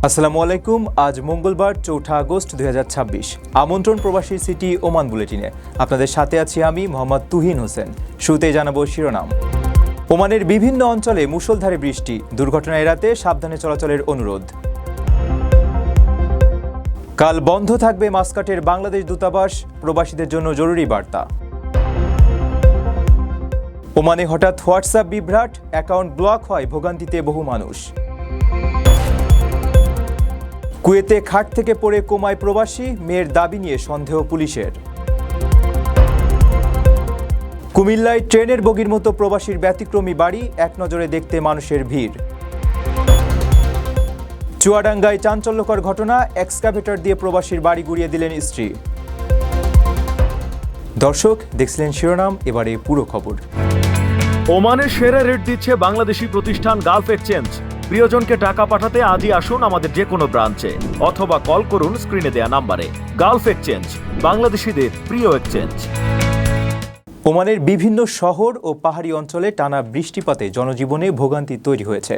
আসসালামু আলাইকুম। আজ মঙ্গলবার ৪ আগস্ট ২০২৬। আমন্ত্রণ প্রবাসী সিটি ওমান বুলেটিনে। আপনাদের সাথে আছি আমি মোহাম্মদ তুহিন হোসেন। শুরুতেই জানাবো শিরোনাম। ওমানের বিভিন্ন অঞ্চলে মুষলধারে বৃষ্টি, দুর্ঘটনা এড়াতে সাবধানে চলাচলের অনুরোধ। কাল বন্ধ থাকবে মাস্কাটের বাংলাদেশ দূতাবাস, প্রবাসীদের জন্য জরুরি বার্তা। ওমানে হঠাৎ হোয়াটসঅ্যাপ বিভ্রাট, অ্যাকাউন্ট ব্লক হয় ভোগান্তিতে বহু মানুষ। কুয়েতে খাট থেকে পড়ে কোমায় প্রবাসী, মেয়ের দাবি নিয়ে সন্দেহ পুলিশের। কুমিল্লায় ট্রেনের বগির মতো প্রবাসীর ব্যতিক্রমী বাড়ি, এক নজরে দেখতে মানুষের ভিড়। চুয়াডাঙ্গায় চাঞ্চল্যকর ঘটনা, এক্সকাভেটর দিয়ে প্রবাসীর বাড়ি গুড়িয়ে দিলেন স্ত্রী। দর্শক, দেখছিলেন শিরোনাম, এবারে পুরো খবর। ওমানের সেরা রেট দিচ্ছে বাংলাদেশি প্রতিষ্ঠান গালফ এক্সচেঞ্জ। প্রিয়জনকে টাকা পাঠাতে আজই আসুন আমাদের যে কোনো ব্রাঞ্চে অথবা কল করুন স্ক্রিনে দেয়া নাম্বারে। গালফ এক্সচেঞ্জ, বাংলাদেশিদের প্রিয় এক্সচেঞ্জ। ওমানের বিভিন্ন শহর ও পাহাড়ি অঞ্চলে টানা বৃষ্টিপাতে জনজীবনে ভোগান্তি তৈরি হয়েছে।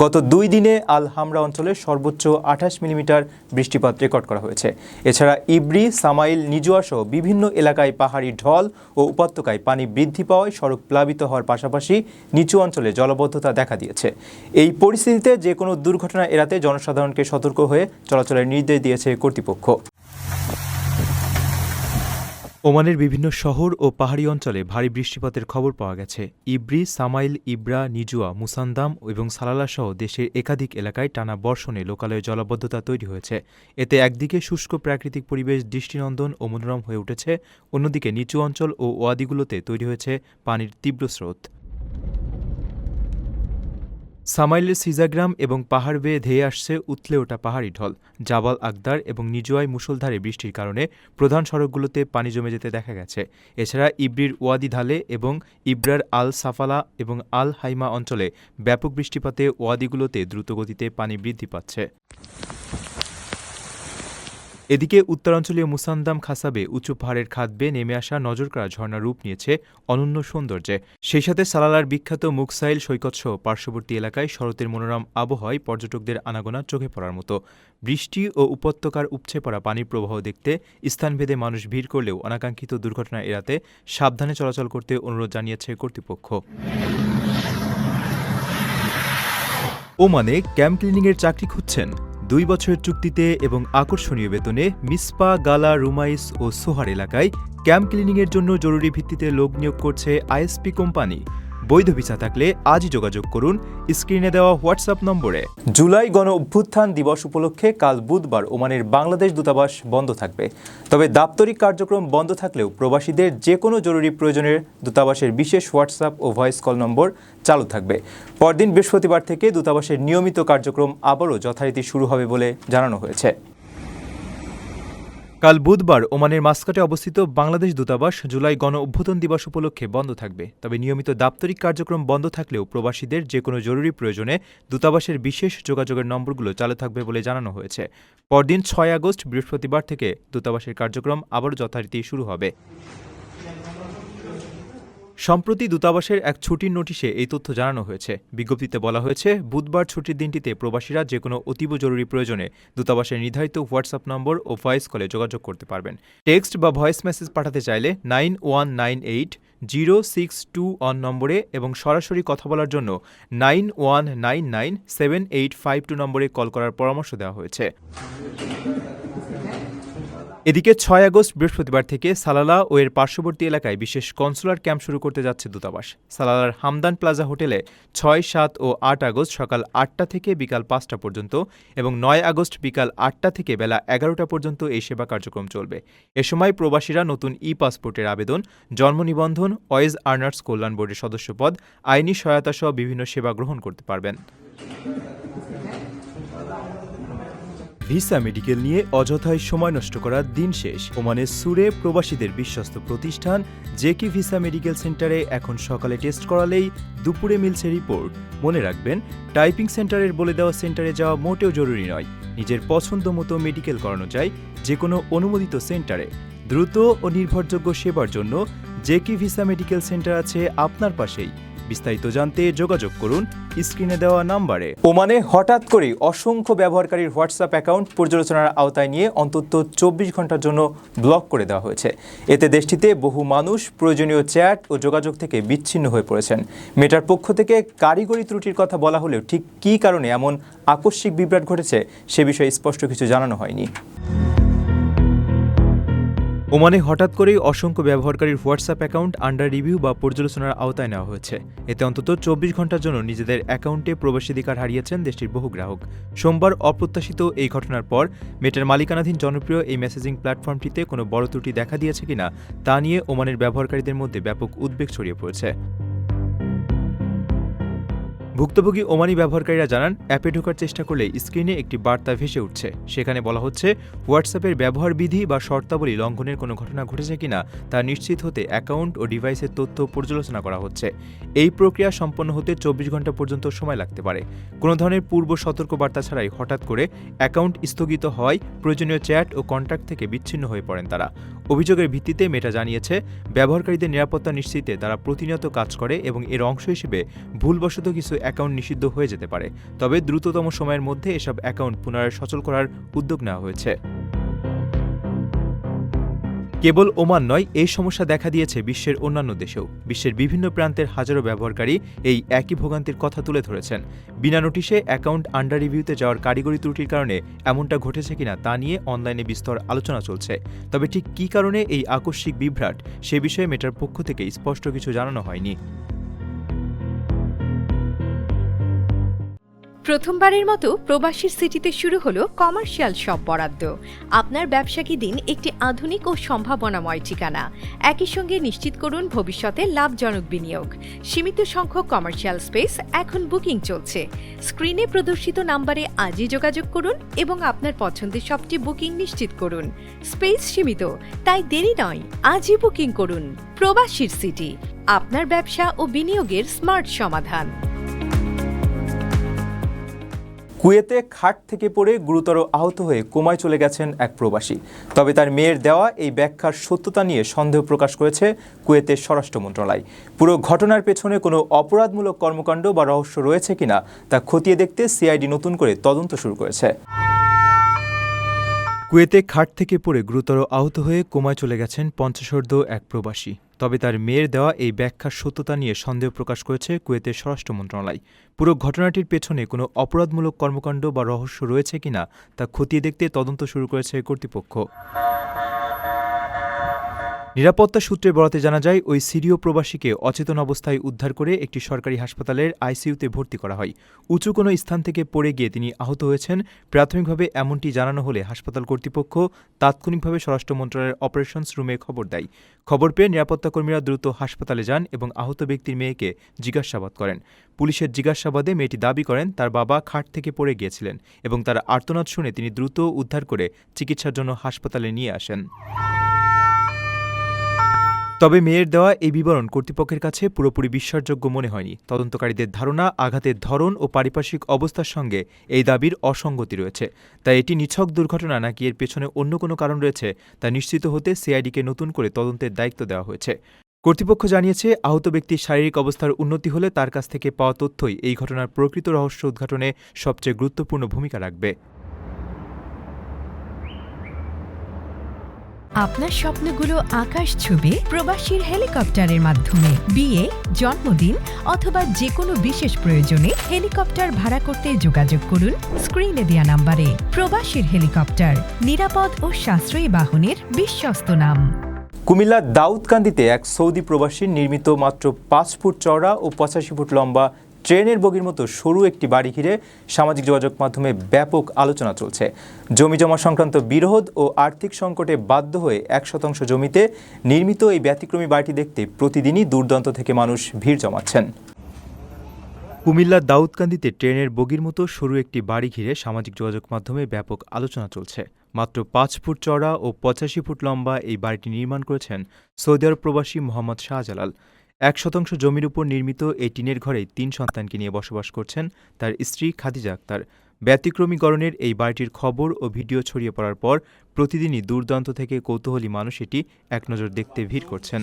গত 2 দিনে আল হামরা অঞ্চলে সর্বোচ্চ 28 মিলিমিটার বৃষ্টিপাত রেকর্ড করা হয়েছে। এছাড়া ইব্রি, সামাইল, নিজুয়া সহ বিভিন্ন এলাকায় পাহাড়ি ঢল ও উপত্যকায় পানি বৃদ্ধি পাওয়ায় সড়ক প্লাবিত হওয়ার পাশাপাশি নিচু অঞ্চলে জলাবদ্ধতা দেখা দিয়েছে। এই পরিস্থিতিতে যে কোনো দুর্ঘটনা এড়াতে জনসাধারণকে সতর্ক হয়ে চলাচলের নির্দেশ দিয়েছে কর্তৃপক্ষ। ওমানের বিভিন্ন শহর ও পাহাড়ি অঞ্চলে ভারী বৃষ্টিপাতের খবর পাওয়া গেছে। ইব্রি, সামাইল, ইব্রা, নিজুয়া, মুসান্দাম এবং সালালা সহ দেশের একাধিক এলাকায় টানা বর্ষণে লোকালয়ে জলাবদ্ধতা তৈরি হয়েছে। এতে একদিকে শুষ্ক প্রাকৃতিক পরিবেশ দৃষ্টিনন্দন ও মনোরম হয়ে উঠেছে, অন্যদিকে নিচু অঞ্চল ও ওয়াদিগুলোতে তৈরি হয়েছে পানির তীব্র স্রোত। সামাইলের সিজাগ্রাম এবং পাহাড় বেয়ে ধেয়ে আসছে উথলে ওঠা পাহাড়ি ঢল। জাবাল আকদার এবং নিজুয়ায় মুষলধারে বৃষ্টির কারণে প্রধান সড়কগুলোতে পানি জমে যেতে দেখা গেছে। এছাড়া ইব্রির ওয়াদি ধালে এবং ইব্রার আল সাফালা এবং আল হাইমা অঞ্চলে ব্যাপক বৃষ্টিপাতে ওয়াদিগুলোতে দ্রুতগতিতে পানি বৃদ্ধি পাচ্ছে। এদিকে উত্তরাঞ্চলীয় মুসান্দাম খাসাবে উঁচু পাহাড়ের খাদ বেয়ে নেমে আসা নজরকাড়া ঝর্ণা রূপ নিয়েছে অনন্য সৌন্দর্যে। সেই সাথে সালালার বিখ্যাত মুকসাইল সৈকতসহ পার্শ্ববর্তী এলাকায় শরতের মনোরম আবহাওয়ায় পর্যটকদের আনাগোনা চোখে পড়ার মতো। বৃষ্টি ও উপত্যকার উপচে পড়া পানির প্রবাহ দেখতে স্থানভেদে মানুষ ভিড় করলেও অনাকাঙ্ক্ষিত দুর্ঘটনা এড়াতে সাবধানে চলাচল করতে অনুরোধ জানিয়েছে কর্তৃপক্ষ। ওমানে ক্যাম্প ক্লিনিংয়ের চাকরি খুঁজছেন? 2 বছরের চুক্তিতে এবং আকর্ষণীয় বেতনে মিসপা, গালা, রুমাইস ও সোহার এলাকায় ক্যাম্প ক্লিনিংয়ের জন্য জরুরি ভিত্তিতে লোক নিয়োগ করছে আইএসপি কোম্পানি। বৈধ ভিসা থাকলে আজই যোগাযোগ করুন স্ক্রিনে দেওয়া হোয়াটসঅ্যাপ নম্বরে। জুলাই গণ অভ্যুত্থান দিবস উপলক্ষে কাল বুধবার ওমানের বাংলাদেশ দূতাবাস বন্ধ থাকবে। তবে দাপ্তরিক কার্যক্রম বন্ধ থাকলেও প্রবাসীদের যে কোনো জরুরি প্রয়োজনের দূতাবাসের বিশেষ হোয়াটসঅ্যাপ ও ভয়েস কল নম্বর চালু থাকবে। পরদিন বৃহস্পতিবার থেকে দূতাবাসের নিয়মিত কার্যক্রম আবারও যথারীতি শুরু হবে বলে জানানো হয়েছে। কাল বুধবার ওমানের মাস্কাটে অবস্থিত বাংলাদেশ দূতাবাস জুলাই গণ অভ্যুত্থান দিবস উপলক্ষে বন্ধ থাকবে। তবে নিয়মিত দাপ্তরিক কার্যক্রম বন্ধ থাকলেও প্রবাসীদের যে কোনো জরুরি প্রয়োজনে দূতাবাসের বিশেষ যোগাযোগের নম্বরগুলো চালু থাকবে বলে জানানো হয়েছে। পরদিন 6 আগস্ট বৃহস্পতিবার থেকে দূতাবাসের কার্যক্রম আবারও যথারীতি শুরু হবে। সম্প্রতি দূতাবাসের এক ছুটির নোটিশে এই তথ্য জানানো হয়েছে। বিজ্ঞপ্তিতে বলা হয়েছে, বুধবার ছুটির দিনটিতে প্রবাসীরা যে কোনো অতীব জরুরি প্রয়োজনে দূতাবাসের নির্ধারিত হোয়াটসঅ্যাপ নম্বর ও ভয়েস কলে যোগাযোগ করতে পারবেন। টেক্সট বা ভয়েস মেসেজ পাঠাতে চাইলে 9198-0621 নম্বরে এবং সরাসরি কথা বলার জন্য 91997852 নম্বরে কল করার পরামর্শ দেওয়া হয়েছে। এদিকে 6 আগস্ট বৃহস্পতিবার থেকে সালালা ও এর পার্শ্ববর্তী এলাকায় বিশেষ কনসুলার ক্যাম্প শুরু করতে যাচ্ছে দূতাবাস। সালালার হামদান প্লাজা হোটেলে 6, 7 ও 8 আগস্ট সকাল 8টা থেকে বিকাল 5টা পর্যন্ত এবং 9 আগস্ট বিকাল 8টা থেকে বেলা 11টা পর্যন্ত এই সেবা কার্যক্রম চলবে। এ সময় প্রবাসীরা নতুন পাসপোর্টের আবেদন, জন্ম নিবন্ধন, ওয়েজ আর্নার্স কল্যাণ বোর্ডের সদস্যপদ, আইনি সহায়তা সহ বিভিন্ন সেবা গ্রহণ করতে পারবেন। ভিসা মেডিকেল নিয়ে অযথায় সময় নষ্ট করার দিন শেষ। ওমানের সুরে প্রবাসীদের বিশ্বস্ত প্রতিষ্ঠান জেকি ভিসা মেডিকেল সেন্টারে এখন সকালে টেস্ট করালেই দুপুরে মিলছে রিপোর্ট। মনে রাখবেন, টাইপিং সেন্টারের বলে দেওয়া সেন্টারে যাওয়া মোটেও জরুরি নয়। নিজের পছন্দ মতো মেডিকেল করানো যায় যে কোনো অনুমোদিত সেন্টারে। দ্রুত ও নির্ভরযোগ্য সেবার জন্য জেকি ভিসা মেডিকেল সেন্টার আছে আপনার পাশেই। বিস্তারিত জানতে যোগাযোগ করুন স্ক্রিনে দেওয়া নাম্বারে। ওমানে হঠাৎ করেই অসংখ্য ব্যবহারকারীর হোয়াটসঅ্যাপ অ্যাকাউন্ট পর্যালোচনার আওতায় নিয়ে অন্তত 24 ঘন্টার জন্য ব্লক করে দেওয়া হয়েছে। এতে দেশটিতে বহু মানুষ প্রয়োজনীয় চ্যাট ও যোগাযোগ থেকে বিচ্ছিন্ন হয়ে পড়েছেন। মেটার পক্ষ থেকে কারিগরি ত্রুটির কথা বলা হলেও ঠিক কী কারণে এমন আকস্মিক বিভ্রাট ঘটেছে সে বিষয়ে স্পষ্ট কিছু জানানো হয়নি। ওমানে হঠাৎ করেই অসংখ্য ব্যবহারকারীর হোয়াটসঅ্যাপ অ্যাকাউন্ট আন্ডার রিভিউ বা পর্যালোচনার আওতায় নেওয়া হয়েছে। এতে অন্তত 24 ঘন্টার জন্য নিজেদের অ্যাকাউন্টে প্রবেশাধিকার হারিয়েছেন দেশটির বহু গ্রাহক। সোমবার অপ্রত্যাশিত এই ঘটনার পর মেটার মালিকানাধীন জনপ্রিয় এই মেসেজিং প্ল্যাটফর্মটিতে কোনো বড় ত্রুটি দেখা দিয়েছে কিনা তা নিয়ে ওমানের ব্যবহারকারীদের মধ্যে ব্যাপক উদ্বেগ ছড়িয়ে পড়েছে। ভুক্তভোগী ওমানি ব্যবহারকারীরা জানান, অ্যাপে ঢোকার চেষ্টা করলে স্ক্রিনে একটি বার্তা ভেসে উঠছে। সেখানে বলা হচ্ছে হোয়াটসঅ্যাপের ব্যবহার বিধি বা শর্তাবলী লঙ্ঘনের কোনো ঘটনা ঘটেছে কিনা তা নিশ্চিত হতে অ্যাকাউন্ট ও ডিভাইসের তথ্য পর্যালোচনা করা হচ্ছে। এই প্রক্রিয়া সম্পন্ন হতে 24 ঘন্টা পর্যন্ত সময় লাগতে পারে। কোনো ধরনের পূর্ব সতর্ক বার্তা ছাড়াই হঠাৎ করে অ্যাকাউন্ট স্থগিত হওয়ায় প্রয়োজনীয় চ্যাট ও কন্ট্যাক্ট থেকে বিচ্ছিন্ন হয়ে পড়েন তারা। অভিযোগের ভিত্তিতে মেটা জানিয়েছে, ব্যবহারকারীদের নিরাপত্তা নিশ্চিতে তারা প্রতিনিয়ত কাজ করে এবং এর অংশ হিসেবে ভুলবশত কিছু অ্যাকাউন্ট নিষিদ্ধ হয়ে যেতে পারে। তবে দ্রুততম সময়ের মধ্যে এসব অ্যাকাউন্ট পুনরায় সচল করার উদ্যোগ নেওয়া হয়েছে। কেবল ওমান নয়, এই সমস্যা দেখা দিয়েছে বিশ্বের অন্যান্য দেশেও। বিশ্বের বিভিন্ন প্রান্তের হাজারো ব্যবহারকারী এই একই ভোগান্তির কথা তুলে ধরেছেন। বিনা নোটিশে অ্যাকাউন্ট আন্ডার রিভিউতে যাওয়ার কারিগরি ত্রুটির কারণে এমনটা ঘটেছে কিনা তা নিয়ে অনলাইনে বিস্তর আলোচনা চলছে। তবে ঠিক কী কারণে এই আকস্মিক বিভ্রাট সে বিষয়ে মেটার পক্ষ থেকে স্পষ্ট কিছু জানানো হয়নি। প্রথমবারের মতো প্রবাসীর সিটিতে শুরু হলো কমার্শিয়াল শপ বরাদ্দ। আপনার ব্যবসাকে দিন একটি আধুনিক ও সম্ভাবনাময় ঠিকানা। একই সঙ্গে নিশ্চিত করুন ভবিষ্যতে লাভজনক বিনিয়োগ। সীমিত সংখ্যক কমার্শিয়াল স্পেস এখন বুকিং চলছে। স্ক্রিনে প্রদর্শিত নাম্বারে আজই যোগাযোগ করুন এবং আপনার পছন্দের শপটি বুকিং নিশ্চিত করুন। স্পেস সীমিত, তাই দেরি নয়, আজই বুকিং করুন। প্রবাসীর সিটি, আপনার ব্যবসা ও বিনিয়োগের স্মার্ট সমাধান। কুয়েতে খাট থেকে পড়ে গুরুতর আহত হয়ে কোমায় চলে গেছেন এক প্রবাসী। তবে তার মেয়ের দেওয়া এই ব্যাখ্যার সত্যতা নিয়ে সন্দেহ প্রকাশ করেছে কুয়েতের স্বরাষ্ট্র মন্ত্রণালয়। পুরো ঘটনার পেছনে কোনো অপরাধমূলক কর্মকাণ্ড বা রহস্য রয়েছে কিনা তা খতিয়ে দেখতে সিআইডি নতুন করে তদন্ত শুরু করেছে। কুয়েতে খাট থেকে পড়ে গুরুতর আহত হয়ে কোমায় চলে গেছেন 50 এক প্রবাসী। তবে তার মেয়ের দেওয়া এই ব্যাখ্যার সত্যতা নিয়ে সন্দেহ প্রকাশ করেছে কুয়েতের স্বরাষ্ট্র মন্ত্রণালয়। পুরো ঘটনাটির পেছনে কোনো অপরাধমূলক কর্মকাণ্ড বা রহস্য রয়েছে কিনা তা খতিয়ে দেখতে তদন্ত শুরু করেছে কর্তৃপক্ষ। নিরাপত্তা সূত্রে বরাতে জানা যায়, ওই সিরীয় প্রবাসীকে অচেতন অবস্থায় উদ্ধার করে একটি সরকারি হাসপাতালের আইসিইউতে ভর্তি করা হয়। উঁচু কোনো স্থান থেকে পড়ে গিয়ে তিনি আহত হয়েছেন। প্রাথমিকভাবে এমনটি জানানো হলে হাসপাতাল কর্তৃপক্ষ তাৎক্ষণিকভাবে স্বরাষ্ট্র মন্ত্রণালয়ের অপারেশনস রুমে খবর দেয়। খবর পেয়ে নিরাপত্তা কর্মীরা দ্রুত হাসপাতালে যান এবং আহত ব্যক্তির মেয়েকে জিজ্ঞাসাবাদ করেন। পুলিশের জিজ্ঞাসাবাদে মেয়েটি দাবি করেন তার বাবা খাট থেকে পড়ে গিয়েছিলেন এবং তার আর্তনাদ শুনে তিনি দ্রুত উদ্ধার করে চিকিৎসার জন্য হাসপাতালে নিয়ে আসেন। তবে মেয়ের দেওয়া এই বিবরণ কর্তৃপক্ষের কাছে পুরোপুরি বিশ্বাসযোগ্য মনে হয়নি। তদন্তকারীদের ধারণা, আঘাতের ধরন ও পারিপার্শ্বিক অবস্থার সঙ্গে এই দাবির অসঙ্গতি রয়েছে। তাই এটি নিছক দুর্ঘটনা নাকি এর পেছনে অন্য কোনো কারণ রয়েছে তা নিশ্চিত হতে সিআইডিকে নতুন করে তদন্তের দায়িত্ব দেওয়া হয়েছে। কর্তৃপক্ষ জানিয়েছে, আহত ব্যক্তির শারীরিক অবস্থার উন্নতি হলে তার কাছ থেকে পাওয়া তথ্যই এই ঘটনার প্রকৃত রহস্য উদ্ঘাটনে সবচেয়ে গুরুত্বপূর্ণ ভূমিকা রাখবে। আপনার স্বপ্নগুলো আকাশ ছুবে প্রবাসীর হেলিকপ্টারের মাধ্যমে। বিয়ে, জন্মদিন অথবা যে কোনো বিশেষ প্রয়োজনে হেলিকপ্টার ভাড়া করতে যোগাযোগ করুন স্ক্রিনে দেয়া নাম্বারে। প্রবাসীর হেলিকপ্টার, নিরাপদ ও সাশ্রয়ী বাহনের বিশ্বস্ত নাম। কুমিল্লার দাউদকান্দিতে এক সৌদি প্রবাসীর নির্মিত মাত্র 5 ফুট চওড়া ও 85 ফুট লম্বা ট্রেনের বগির মতো সরু একটি বাড়ি ঘিরে সামাজিক যোগাযোগ মাধ্যমে ব্যাপক আলোচনা চলছে। জমি জমা সংক্রান্ত বিরোধ ও আর্থিক সংকটে বাধ্য হয়ে 1% জমিতে নির্মিত এই ব্যতিক্রমী বাড়িটি দেখতে প্রতিদিনই দূরদূরান্ত থেকে মানুষ ভিড় জমাচ্ছেন। কুমিল্লার দাউদকান্দিতে ট্রেনের বগির মতো সরু একটি বাড়ি ঘিরে সামাজিক যোগাযোগ মাধ্যমে ব্যাপক আলোচনা চলছে। মাত্র 5 ফুট চওড়া ও 85 ফুট লম্বা এই বাড়িটি নির্মাণ করেছেন সৌদি আরব প্রবাসী মোহাম্মদ শাহজালাল। 1% জমির উপর নির্মিত এই টিনের ঘরেই 3 সন্তানকে নিয়ে বসবাস করছেন তার স্ত্রী খাদিজা আক্তার। ব্যতিক্রমী গড়নের এই বাড়িটির খবর ও ভিডিও ছড়িয়ে পড়ার পর প্রতিদিনই দূরদূরান্ত থেকে কৌতূহলী মানুষ এটি এক নজর দেখতে ভিড় করছেন।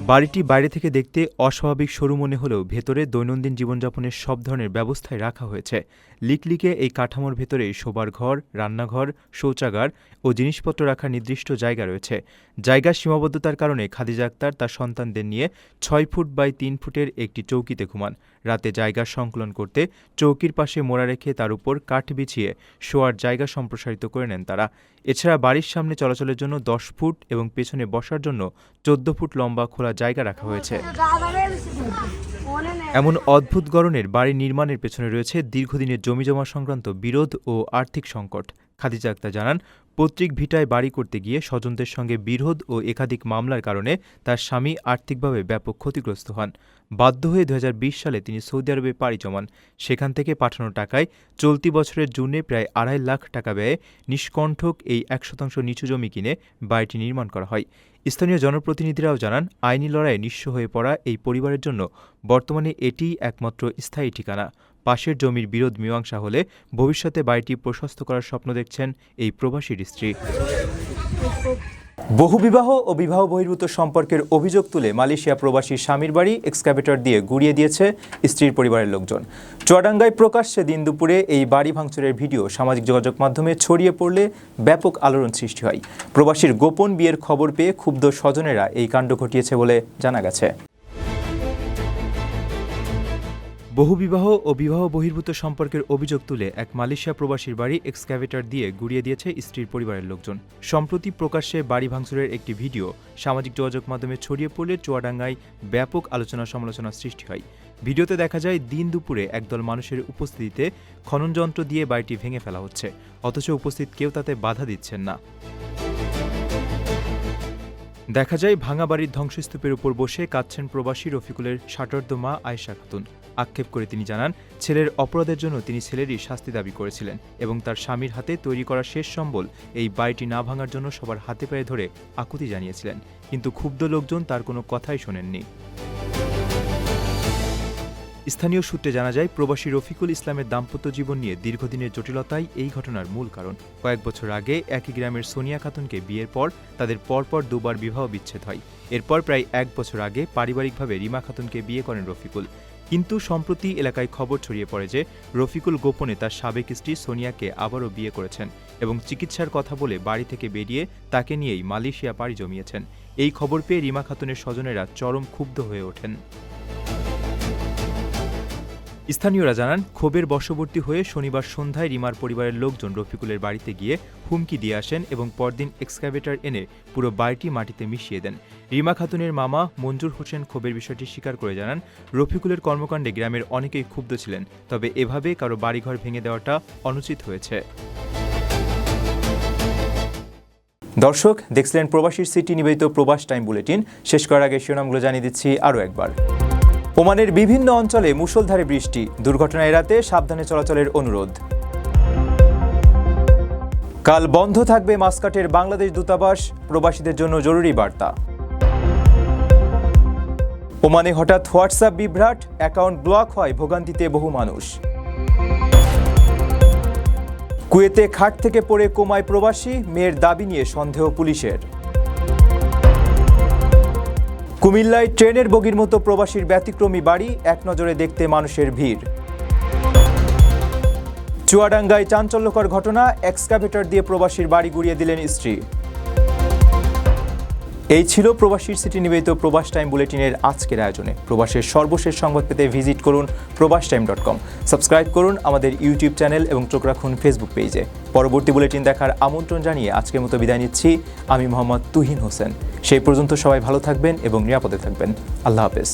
বাড়িটি বাইরে থেকে দেখতে অস্বাভাবিক সরু মনে হলেও ভেতরে দৈনন্দিন জীবনযাপনের সব ধরনের ব্যবস্থাই রাখা হয়েছে। লিকলিকে এই কাঠামোর ভেতরে শোবার ঘর, রান্নাঘর, শৌচাগার ও জিনিসপত্র রাখার নির্দিষ্ট জায়গা রয়েছে। জায়গার সীমাবদ্ধতার কারণে খাদিজা আক্তার তার সন্তানদের নিয়ে 6 ফুট বাই 3 ফুটের একটি চৌকিতে ঘুমান। রাতে জায়গা সংকলন করতে চৌকির পাশে মোড়া রেখে তার উপর কাঠ বিছিয়ে শোয়ার জায়গা সম্প্রসারিত করে নেন তারা। এছাড়া বাড়ির সামনে চলাচলের জন্য 10 ফুট এবং পেছনে বসার জন্য 14 ফুট লম্বা খোলা জায়গা রাখা হয়েছে। এমন অদ্ভুত গড়নের বাড়ি নির্মাণের পেছনে রয়েছে দীর্ঘদিনের জমিজমা সংক্রান্ত বিরোধ ও আর্থিক সংকট। খাদিজা আক্তার জানান, পৈতৃক ভিটায় বাড়ি করতে গিয়ে স্বজনদের সঙ্গে বিরোধ ও একাধিক মামলার কারণে তার স্বামী আর্থিকভাবে ব্যাপক ক্ষতিগ্রস্ত হন। বাধ্য হয়ে 2020 সালে তিনি সৌদি আরবে পাড়ি জমান। সেখান থেকে পাঠানো টাকায় চলতি বছরের জুনে প্রায় 2.5 লাখ টাকা ব্যয়ে নিষ্কণ্ঠক এই 100% নিচু জমি কিনে বাড়িটি নির্মাণ করা হয়। স্থানীয় জনপ্রতিনিধিরাও জানান, আইনি লড়াইয়ে নিঃস্ব হয়ে পড়া এই পরিবারের জন্য বর্তমানে এটিই একমাত্র স্থায়ী ঠিকানা। পাশের জমির বিরোধ মীমাংসা হলে ভবিষ্যতে বাড়িটি প্রশস্ত করার স্বপ্ন দেখছেন এই প্রবাসীর স্ত্রী। বহুবিবাহ ও বিবাহ বহির্ভূত সম্পর্কের অভিযোগ তুলে মালয়েশিয়া প্রবাসী স্বামীর বাড়ি এক্সক্যাভেটর দিয়ে গুড়িয়ে দিয়েছে স্ত্রীর পরিবারের লোকজন। চুয়াডাঙ্গায় প্রকাশ্যে দিন দুপুরে এই বাড়ি ভাঙচুরের ভিডিও সামাজিক যোগাযোগ মাধ্যমে ছড়িয়ে পড়লে ব্যাপক আলোড়ন সৃষ্টি হয়। প্রবাসীর গোপন বিয়ের খবর পেয়ে ক্ষুব্ধ স্বজনেরা এই কাণ্ড ঘটিয়েছে বলে জানা গেছে। বহুবিবাহ ও বিবাহ বহির্ভূত সম্পর্কের অভিযোগ তুলে এক মালয়েশিয়া প্রবাসীর বাড়ি এক্সক্যাভেটর দিয়ে গুড়িয়ে দিয়েছে স্ত্রীর পরিবারের লোকজন। সম্প্রতি প্রকাশ্যে বাড়ি ভাঙচুরের একটি ভিডিও সামাজিক যোগাযোগ মাধ্যমে ছড়িয়ে পড়লে চুয়াডাঙ্গায় ব্যাপক আলোচনা সমালোচনার সৃষ্টি হয়। ভিডিওতে দেখা যায় দিন দুপুরে একদল মানুষের উপস্থিতিতে খননযন্ত্র দিয়ে বাড়িটি ভেঙে ফেলা হচ্ছে, অথচ উপস্থিত কেউ তাতে বাধা দিচ্ছেন না। দেখা যায় ভাঙা বাড়ির ধ্বংসস্তূপের উপর বসে কাঁদছেন প্রবাসী রফিকুলের ষাটোর্ধ্ব মা আয়েশা খাতুন। আক্ষেপ করে তিনি জানান, ছেলের অপরাধের জন্য তিনি ছেলেরই শাস্তি দাবি করেছিলেন এবং তার স্বামীর হাতে তৈরি করা শেষ সম্বল এই বাড়িটি না ভাঙার জন্য সবার হাতে পায়ে ধরে আকুতি জানিয়েছিলেন, কিন্তু ক্ষুব্ধ লোকজন তার কোনো কথাই শোনেননি। স্থানীয় সূত্রে জানা যায়, প্রবাসী রফিকুল ইসলামের দাম্পত্য জীবন নিয়ে দীর্ঘদিনের জটিলতাই এই ঘটনার মূল কারণ। কয়েক বছর আগে একই গ্রামের সোনিয়া খাতুনকে বিয়ের পর তাদের পরপর 2 বার বিবাহ বিচ্ছেদ হয়। এরপর প্রায় 1 বছর আগে পারিবারিকভাবে রিমা খাতুনকে বিয়ে করেন রফিকুল। কিন্তু সম্প্রতি এলাকায় খবর ছড়িয়ে পড়ে যে রফিকুল গোপনে তার সাবেক স্ত্রী সোনিয়াকে আবারও বিয়ে করেছেন এবং চিকিৎসার কথা বলে বাড়ি থেকে বেরিয়ে তাকে নিয়েই মালয়েশিয়া পাড়ি জমিয়েছেন। এই খবর পেয়ে রিমা খাতুনের স্বজনেরা চরম ক্ষুব্ধ হয়ে ওঠেন। স্থানীয়রা জানান, ক্ষোভের বশবর্তী হয়ে শনিবার সন্ধ্যায় রিমার পরিবারের লোকজন রফিকুলের বাড়িতে গিয়ে হুমকি দিয়ে আসেন এবং পরদিন এক্সক্যাভেটর এনে পুরো বাড়িটি মাটিতে মিশিয়ে দেন। রিমা খাতুনের মামা মঞ্জুর হোসেন ক্ষোভের বিষয়টি স্বীকার করে জানান, রফিকুলের কর্মকাণ্ডে গ্রামের অনেকেই ক্ষুব্ধ ছিলেন, তবে এভাবে কারো বাড়িঘর ভেঙে দেওয়াটা অনুচিত হয়েছে। দর্শক, দেখছিলেন প্রবাসীর সিটি নিবেদিত প্রবাস টাইম বুলেটিন। শেষ করার আগে শিরোনামগুলো জানিয়ে দিচ্ছি আরও একবার। ওমানের বিভিন্ন অঞ্চলে মুষলধারে বৃষ্টি, দুর্ঘটনা এড়াতে সাবধানে চলাচলের অনুরোধ। কাল বন্ধ থাকবে মাস্কাটের বাংলাদেশ দূতাবাস, প্রবাসীদের জন্য জরুরি বার্তা। ওমানে হঠাৎ হোয়াটসঅ্যাপ বিভ্রাট, অ্যাকাউন্ট ব্লক হয় ভোগান্তিতে বহু মানুষ। কুয়েতে খাট থেকে পড়ে কোমায় প্রবাসী, মেয়ের দাবি নিয়ে সন্দেহ পুলিশের। কুমিল্লায় ট্রেনের বগির মতো প্রবাসীর ব্যতিক্রমী বাড়ি, এক নজরে দেখতে মানুষের ভিড়। চুয়াডাঙ্গায় চাঞ্চল্যকর ঘটনা, এক্সক্যাভেটর দিয়ে প্রবাসীর বাড়ি গুড়িয়ে দিলেন স্ত্রী। এই ছিল প্রবাসীর সিটি নিবেদিত প্রবাস টাইম বুলেটিনের আজকের আয়োজনে। প্রবাসের সর্বশেষ সংবাদ পেতে ভিজিট করুন probastime.com, সাবস্ক্রাইব করুন আমাদের ইউটিউব চ্যানেল এবং চোখ রাখুন ফেসবুক পেজে। পরবর্তী বুলেটিন দেখার আমন্ত্রণ জানিয়ে আজকের মতো বিদায় নিচ্ছি। আমি মোহাম্মদ তুহিন হোসেন। সেই পর্যন্ত সবাই ভালো থাকবেন এবং নিরাপদে থাকবেন। আল্লাহ হাফেজ।